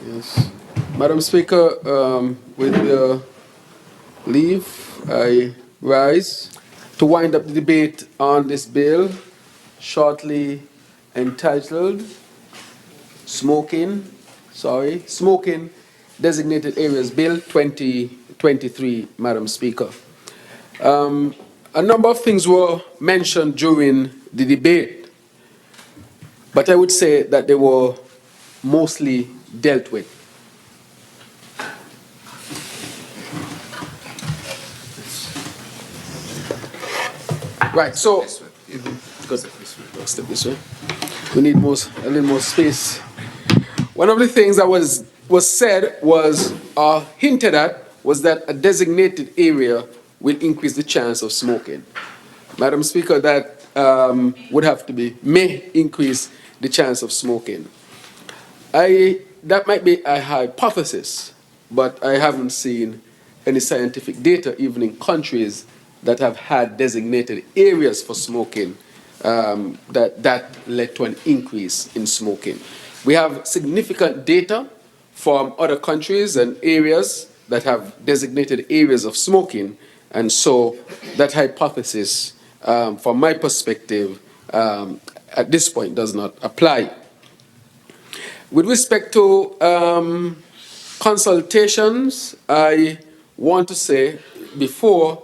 Yes. Madam Speaker, with your leave, I rise to wind up the debate on this bill, shortly entitled Smoking Designated Areas Bill 2023, Madam Speaker. A number of things were mentioned during the debate, but I would say that they were mostly dealt with. Right, so step this way. We need a little more space. One of the things that was said was hinted at was that a designated area will increase the chance of smoking. Madam Speaker, that would have to be may increase the chance of smoking. That might be a hypothesis, but I haven't seen any scientific data, even in countries that have had designated areas for smoking, that led to an increase in smoking. We have significant data from other countries and areas that have designated areas of smoking, and so that hypothesis, from my perspective, at this point does not apply. With respect to consultations, I want to say before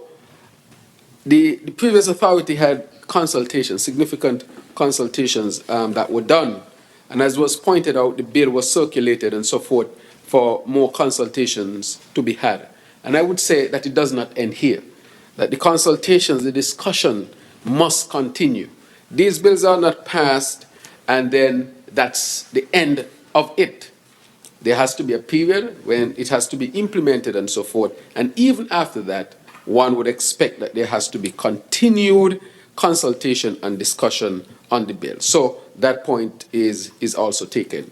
the previous authority had consultations, significant consultations that were done. And as was pointed out, the bill was circulated and so forth for more consultations to be had. And I would say that it does not end here, that the consultations, the discussion must continue. These bills are not passed and then that's the end of it. There has to be a period when it has to be implemented and so forth. And even after that, one would expect that there has to be continued consultation and discussion on the bill. So that point is also taken.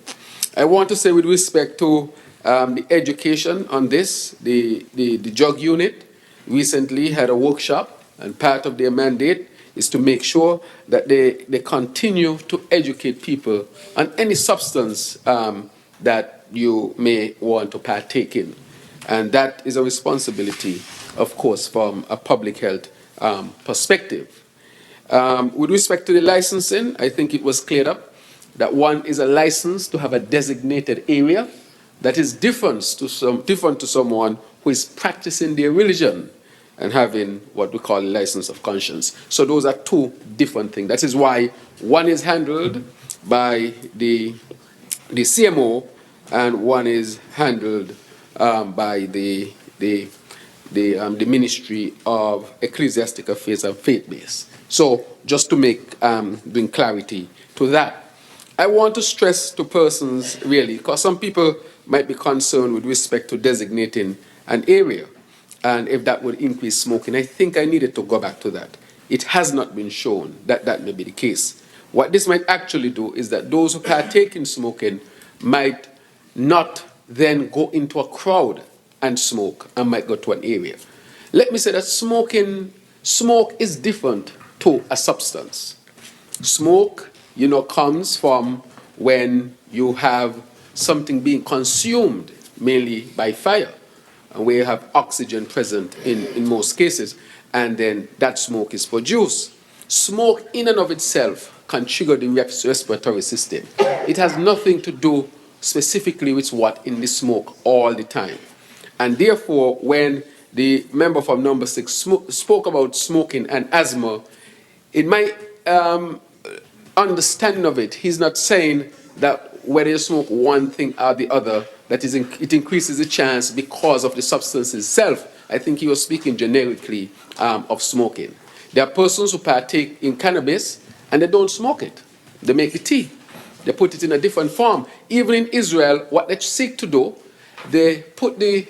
I want to say with respect to the education on this, the drug unit recently had a workshop, and part of their mandate is to make sure that they continue to educate people on any substance that you may want to partake in. And that is a responsibility, of course, from a public health perspective. With respect to the licensing, I think it was cleared up that one is a license to have a designated area that is different to someone who is practicing their religion and having what we call a license of conscience. So those are two different things. That is why one is handled by the CMO and one is handled by the Ministry of Ecclesiastic Affairs and Faith-Based. So just to bring clarity to that. I want to stress to persons really, because some people might be concerned with respect to designating an area and if that would increase smoking. I think I needed to go back to that. It has not been shown that that may be the case. What this might actually do is that those who partake in smoking might not then go into a crowd and smoke and might go to an area. Let me say that smoke is different to a substance. Smoke, comes from when you have something being consumed mainly by fire, and where you have oxygen present in most cases, and then that smoke is produced. Smoke in and of itself can trigger the respiratory system. It has nothing to do specifically with what in the smoke all the time. And therefore, when the member from number 6 spoke about smoking and asthma, in my understanding of it, he's not saying that whether you smoke one thing or the other, it increases the chance because of the substance itself. I think he was speaking generically of smoking. There are persons who partake in cannabis and they don't smoke it. They make it tea. They put it in a different form. Even in Israel, what they seek to do, they put the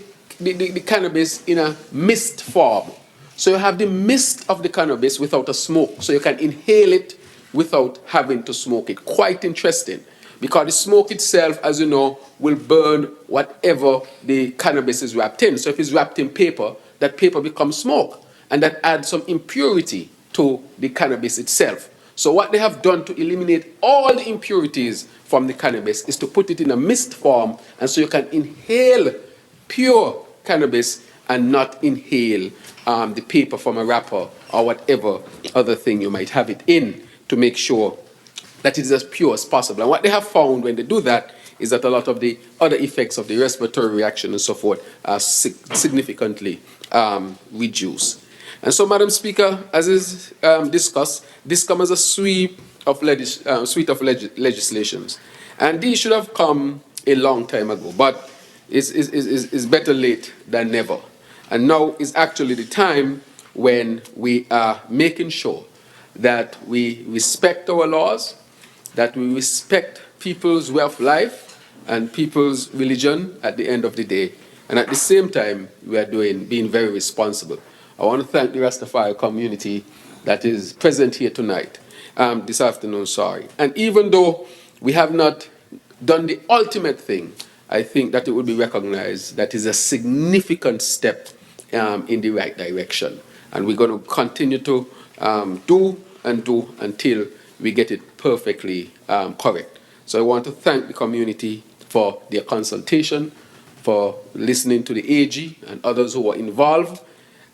cannabis in a mist form. So you have the mist of the cannabis without a smoke. So you can inhale it without having to smoke it. Quite interesting. Because the smoke itself, as you know, will burn whatever the cannabis is wrapped in. So if it's wrapped in paper, that paper becomes smoke. And that adds some impurity to the cannabis itself. So what they have done to eliminate all the impurities from the cannabis is to put it in a mist form, and so you can inhale pure cannabis and not inhale the paper from a wrapper or whatever other thing you might have it in, to make sure that it is as pure as possible. And what they have found when they do that is that a lot of the other effects of the respiratory reaction and so forth are significantly reduced. And so, Madam Speaker, as is discussed, this comes as a suite of legislations. And these should have come a long time ago, but it's better late than never. And now is actually the time when we are making sure that we respect our laws, that we respect people's way of life and people's religion at the end of the day. And at the same time, we are being very responsible. I want to thank the Rastafari community that is present here tonight, this afternoon, sorry. And even though we have not done the ultimate thing, I think that it would be recognized that is a significant step in the right direction. And we're going to continue to do until we get it perfectly correct. So I want to thank the community for their consultation, for listening to the AG and others who were involved,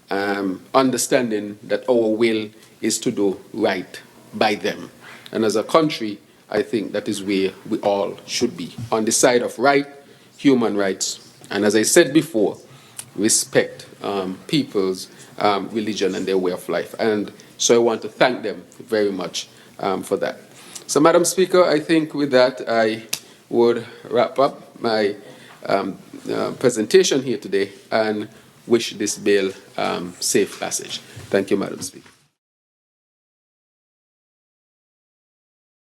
understanding that our will is to do right by them. And as a country, I think that is where we all should be, on the side of right, human rights, and as I said before, respect people's religion and their way of life. And so I want to thank them very much for that. So, Madam Speaker, I think with that I would wrap up my presentation here today and wish this bill safe passage. Thank you, Madam Speaker.